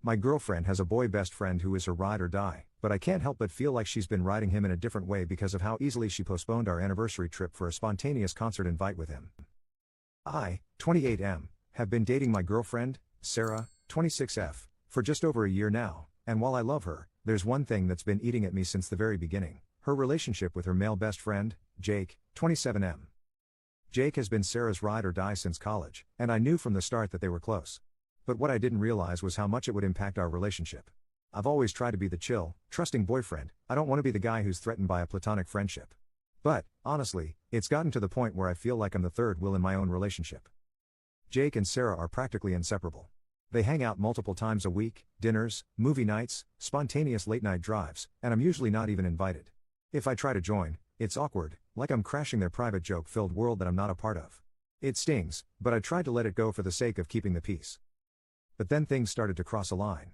My girlfriend has a boy best friend who is her ride or die, but I can't help but feel like she's been riding him in a different way because of how easily she postponed our anniversary trip for a spontaneous concert invite with him. I, 28M, have been dating my girlfriend, Sarah, 26F, for just over a year now, and while I love her, there's one thing that's been eating at me since the very beginning: her relationship with her male best friend, Jake, 27M. Jake has been Sarah's ride or die since college, and I knew from the start that they were close. But what I didn't realize was how much it would impact our relationship. I've always tried to be the chill, trusting boyfriend. I don't want to be the guy who's threatened by a platonic friendship. But, honestly, it's gotten to the point where I feel like I'm the third wheel in my own relationship. Jake and Sarah are practically inseparable. They hang out multiple times a week, dinners, movie nights, spontaneous late-night drives, and I'm usually not even invited. If I try to join, it's awkward, like I'm crashing their private joke-filled world that I'm not a part of. It stings, but I tried to let it go for the sake of keeping the peace. But then things started to cross a line.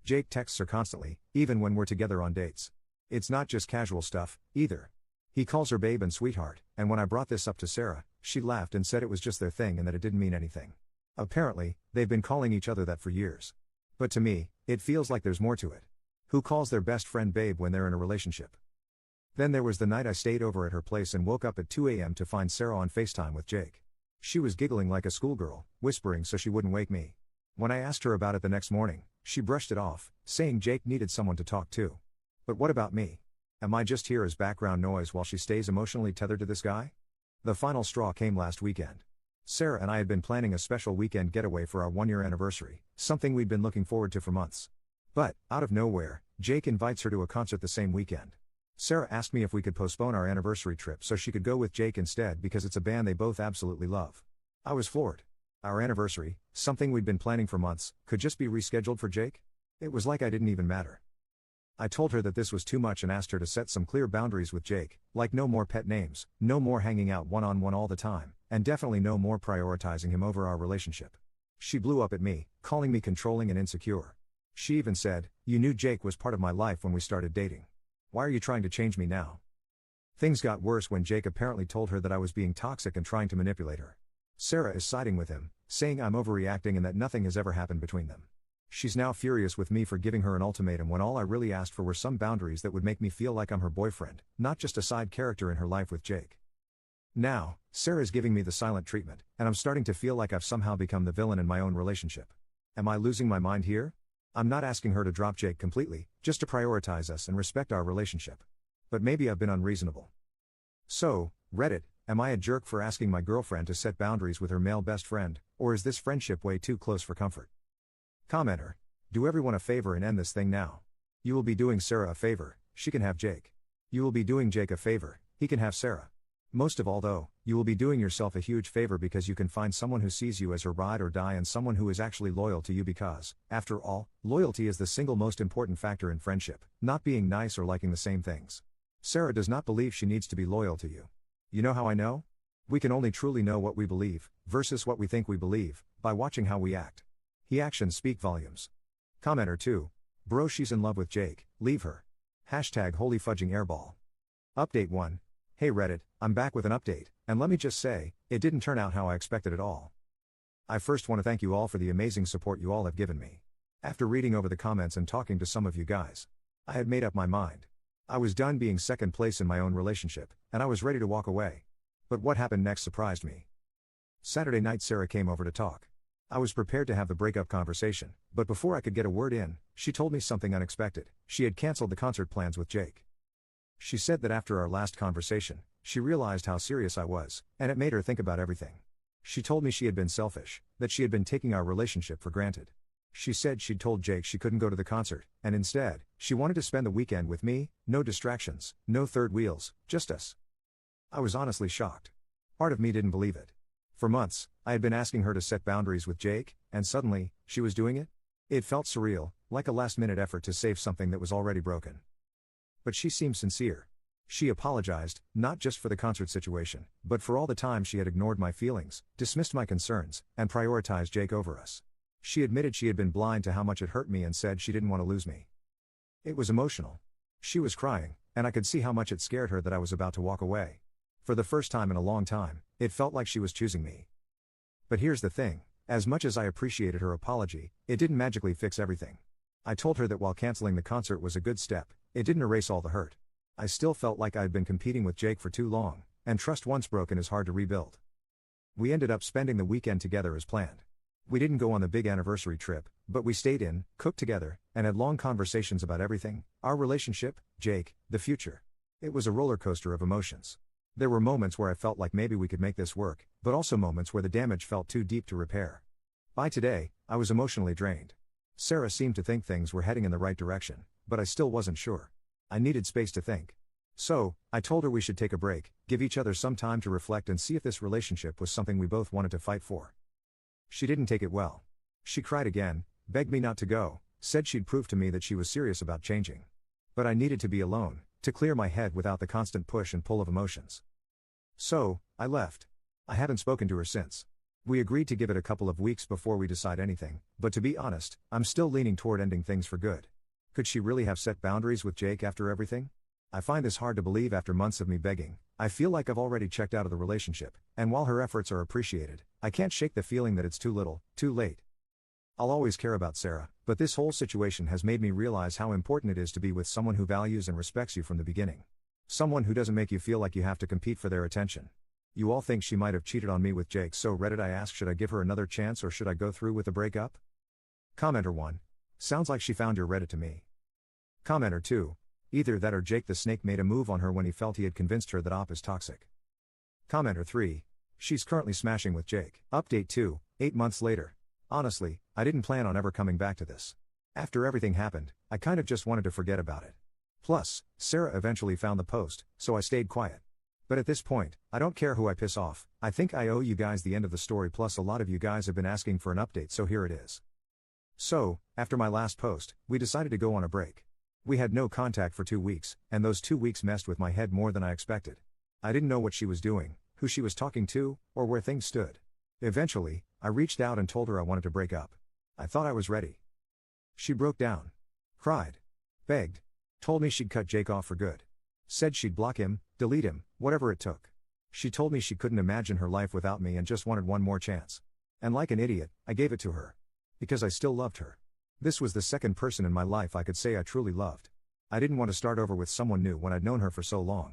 Jake texts her constantly, even when we're together on dates. It's not just casual stuff, either. He calls her babe and sweetheart, and when I brought this up to Sarah, she laughed and said it was just their thing and that it didn't mean anything. Apparently, they've been calling each other that for years. But to me, it feels like there's more to it. Who calls their best friend babe when they're in a relationship? Then there was the night I stayed over at her place and woke up at 2 a.m. to find Sarah on FaceTime with Jake. She was giggling like a schoolgirl, whispering so she wouldn't wake me. When I asked her about it the next morning, she brushed it off, saying Jake needed someone to talk to. But what about me? Am I just here as background noise while she stays emotionally tethered to this guy? The final straw came last weekend. Sarah and I had been planning a special weekend getaway for our 1-year anniversary, something we'd been looking forward to for months. But, out of nowhere, Jake invites her to a concert the same weekend. Sarah asked me if we could postpone our anniversary trip so she could go with Jake instead because it's a band they both absolutely love. I was floored. Our anniversary, something we'd been planning for months, could just be rescheduled for Jake? It was like I didn't even matter. I told her that this was too much and asked her to set some clear boundaries with Jake, like no more pet names, no more hanging out one-on-one all the time, and definitely no more prioritizing him over our relationship. She blew up at me, calling me controlling and insecure. She even said, "You knew Jake was part of my life when we started dating. Why are you trying to change me now?" Things got worse when Jake apparently told her that I was being toxic and trying to manipulate her. Sarah is siding with him, saying I'm overreacting and that nothing has ever happened between them. She's now furious with me for giving her an ultimatum when all I really asked for were some boundaries that would make me feel like I'm her boyfriend, not just a side character in her life with Jake. Now, Sarah's giving me the silent treatment, and I'm starting to feel like I've somehow become the villain in my own relationship. Am I losing my mind here? I'm not asking her to drop Jake completely, just to prioritize us and respect our relationship. But maybe I've been unreasonable. So, Reddit, am I a jerk for asking my girlfriend to set boundaries with her male best friend, or is this friendship way too close for comfort? Commenter, do everyone a favor and end this thing now. You will be doing Sarah a favor, she can have Jake. You will be doing Jake a favor, he can have Sarah. Most of all though, you will be doing yourself a huge favor because you can find someone who sees you as her ride or die and someone who is actually loyal to you because, after all, loyalty is the single most important factor in friendship, not being nice or liking the same things. Sarah does not believe she needs to be loyal to you. You know how I know? We can only truly know what we believe, versus what we think we believe, by watching how we act. He actions speak volumes. Commenter 2. Bro, she's in love with Jake, leave her. Hashtag holy fudging airball. Update 1. Hey Reddit, I'm back with an update, and let me just say, it didn't turn out how I expected at all. I first want to thank you all for the amazing support you all have given me. After reading over the comments and talking to some of you guys, I had made up my mind. I was done being second place in my own relationship, and I was ready to walk away. But what happened next surprised me. Saturday night Sarah came over to talk. I was prepared to have the breakup conversation, but before I could get a word in, she told me something unexpected. She had canceled the concert plans with Jake. She said that after our last conversation, she realized how serious I was, and it made her think about everything. She told me she had been selfish, that she had been taking our relationship for granted. She said she'd told Jake she couldn't go to the concert, and instead, she wanted to spend the weekend with me, no distractions, no third wheels, just us. I was honestly shocked. Part of me didn't believe it. For months, I had been asking her to set boundaries with Jake, and suddenly, she was doing it? It felt surreal, like a last-minute effort to save something that was already broken. But she seemed sincere. She apologized, not just for the concert situation, but for all the time she had ignored my feelings, dismissed my concerns, and prioritized Jake over us. She admitted she had been blind to how much it hurt me and said she didn't want to lose me. It was emotional. She was crying, and I could see how much it scared her that I was about to walk away. For the first time in a long time, it felt like she was choosing me. But here's the thing, as much as I appreciated her apology, it didn't magically fix everything. I told her that while canceling the concert was a good step, it didn't erase all the hurt. I still felt like I had been competing with Jake for too long, and trust once broken is hard to rebuild. We ended up spending the weekend together as planned. We didn't go on the big anniversary trip, but we stayed in, cooked together, and had long conversations about everything: our relationship, Jake, the future. It was a roller coaster of emotions. There were moments where I felt like maybe we could make this work, but also moments where the damage felt too deep to repair. By today, I was emotionally drained. Sarah seemed to think things were heading in the right direction, but I still wasn't sure. I needed space to think. So, I told her we should take a break, give each other some time to reflect and see if this relationship was something we both wanted to fight for. She didn't take it well. She cried again, begged me not to go, said she'd prove to me that she was serious about changing. But I needed to be alone, to clear my head without the constant push and pull of emotions. So, I left. I haven't spoken to her since. We agreed to give it a couple of weeks before we decide anything, but to be honest, I'm still leaning toward ending things for good. Could she really have set boundaries with Jake after everything? I find this hard to believe after months of me begging. I feel like I've already checked out of the relationship, and while her efforts are appreciated, I can't shake the feeling that it's too little, too late. I'll always care about Sarah, but this whole situation has made me realize how important it is to be with someone who values and respects you from the beginning. Someone who doesn't make you feel like you have to compete for their attention. You all think she might have cheated on me with Jake, so Reddit I asked, should I give her another chance or should I go through with the breakup? Commenter 1. Sounds like she found your Reddit to me. Commenter 2. Either that or Jake the Snake made a move on her when he felt he had convinced her that Op is toxic. Commenter 3. She's currently smashing with Jake. Update 2, 8 months later. Honestly, I didn't plan on ever coming back to this. After everything happened, I kind of just wanted to forget about it. Plus, Sarah eventually found the post, so I stayed quiet. But at this point, I don't care who I piss off. I think I owe you guys the end of the story, plus a lot of you guys have been asking for an update, so here it is. So, after my last post, we decided to go on a break. We had no contact for 2 weeks, and those 2 weeks messed with my head more than I expected. I didn't know what she was doing, who she was talking to, or where things stood. Eventually, I reached out and told her I wanted to break up. I thought I was ready. She broke down. Cried. Begged. Told me she'd cut Jake off for good. Said she'd block him, delete him, whatever it took. She told me she couldn't imagine her life without me and just wanted one more chance. And like an idiot, I gave it to her. Because I still loved her. This was the second person in my life I could say I truly loved. I didn't want to start over with someone new when I'd known her for so long.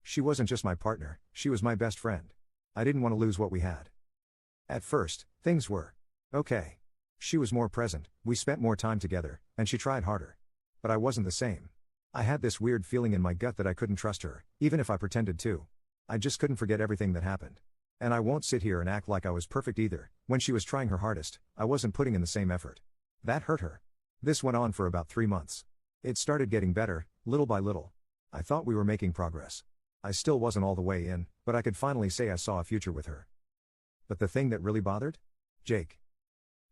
She wasn't just my partner, she was my best friend. I didn't want to lose what we had. At first, things were okay. She was more present, we spent more time together, and she tried harder. But I wasn't the same. I had this weird feeling in my gut that I couldn't trust her, even if I pretended to. I just couldn't forget everything that happened. And I won't sit here and act like I was perfect either. When she was trying her hardest, I wasn't putting in the same effort. That hurt her. This went on for about 3 months. It started getting better, little by little. I thought we were making progress. I still wasn't all the way in, but I could finally say I saw a future with her. But the thing that really bothered? Jake.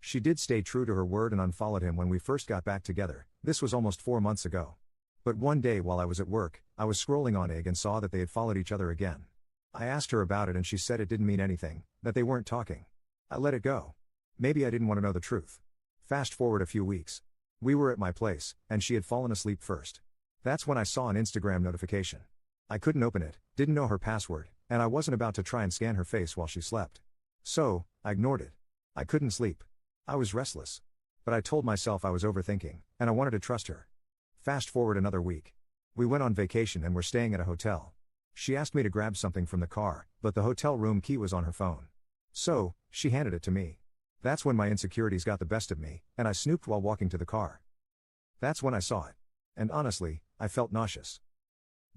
She did stay true to her word and unfollowed him when we first got back together. This was almost 4 months ago. But one day while I was at work, I was scrolling on Egg and saw that they had followed each other again. I asked her about it and she said it didn't mean anything, that they weren't talking. I let it go. Maybe I didn't want to know the truth. Fast forward a few weeks. We were at my place, and she had fallen asleep first. That's when I saw an Instagram notification. I couldn't open it, didn't know her password, and I wasn't about to try and scan her face while she slept. So, I ignored it. I couldn't sleep. I was restless. But I told myself I was overthinking, and I wanted to trust her. Fast forward another week. We went on vacation and were staying at a hotel. She asked me to grab something from the car, but the hotel room key was on her phone. So, she handed it to me. That's when my insecurities got the best of me, and I snooped while walking to the car. That's when I saw it. And honestly, I felt nauseous.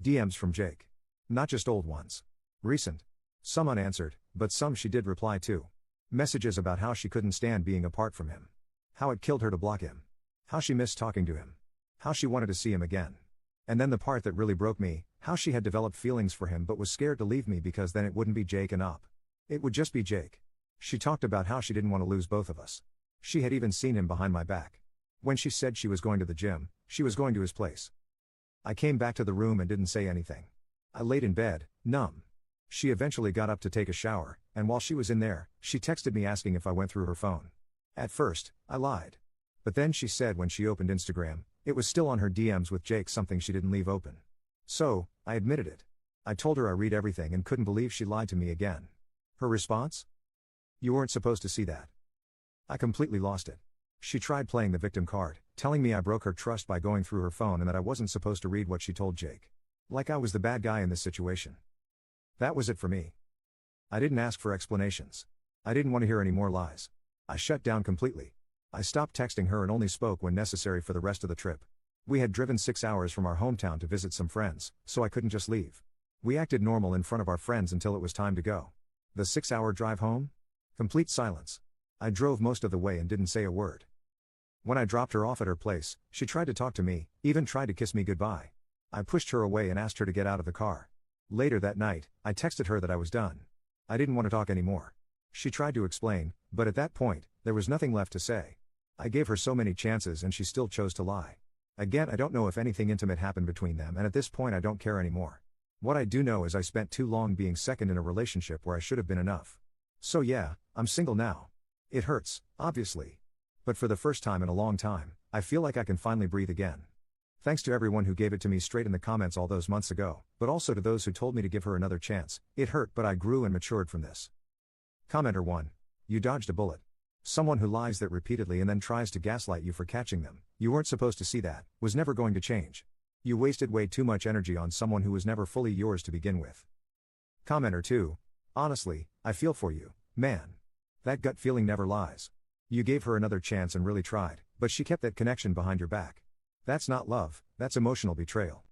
DMs from Jake. Not just old ones. Recent. Some unanswered, but some she did reply to. Messages about how she couldn't stand being apart from him. How it killed her to block him. How she missed talking to him. How she wanted to see him again. And then the part that really broke me, how she had developed feelings for him but was scared to leave me because then it wouldn't be Jake and Op. It would just be Jake. She talked about how she didn't want to lose both of us. She had even seen him behind my back. When she said she was going to the gym, she was going to his place. I came back to the room and didn't say anything. I laid in bed, numb. She eventually got up to take a shower, and while she was in there, she texted me asking if I went through her phone. At first, I lied. But then she said when she opened Instagram, it was still on her DMs with Jake, something she didn't leave open. So, I admitted it. I told her I read everything and couldn't believe she lied to me again. Her response? You weren't supposed to see that. I completely lost it. She tried playing the victim card, telling me I broke her trust by going through her phone and that I wasn't supposed to read what she told Jake. Like I was the bad guy in this situation. That was it for me. I didn't ask for explanations. I didn't want to hear any more lies. I shut down completely. I stopped texting her and only spoke when necessary for the rest of the trip. We had driven 6 hours from our hometown to visit some friends, so I couldn't just leave. We acted normal in front of our friends until it was time to go. The 6-hour drive home? Complete silence. I drove most of the way and didn't say a word. When I dropped her off at her place, she tried to talk to me, even tried to kiss me goodbye. I pushed her away and asked her to get out of the car. Later that night, I texted her that I was done. I didn't want to talk anymore. She tried to explain, but at that point, there was nothing left to say. I gave her so many chances and she still chose to lie. Again, I don't know if anything intimate happened between them, and at this point I don't care anymore. What I do know is I spent too long being second in a relationship where I should have been enough. So yeah, I'm single now. It hurts, obviously. But for the first time in a long time, I feel like I can finally breathe again. Thanks to everyone who gave it to me straight in the comments all those months ago, but also to those who told me to give her another chance. It hurt, but I grew and matured from this. Commenter 1. You dodged a bullet. Someone who lies that repeatedly and then tries to gaslight you for catching them. You weren't supposed to see that, was never going to change. You wasted way too much energy on someone who was never fully yours to begin with. Commenter 2. Honestly, I feel for you, man. That gut feeling never lies. You gave her another chance and really tried, but she kept that connection behind your back. That's not love, that's emotional betrayal.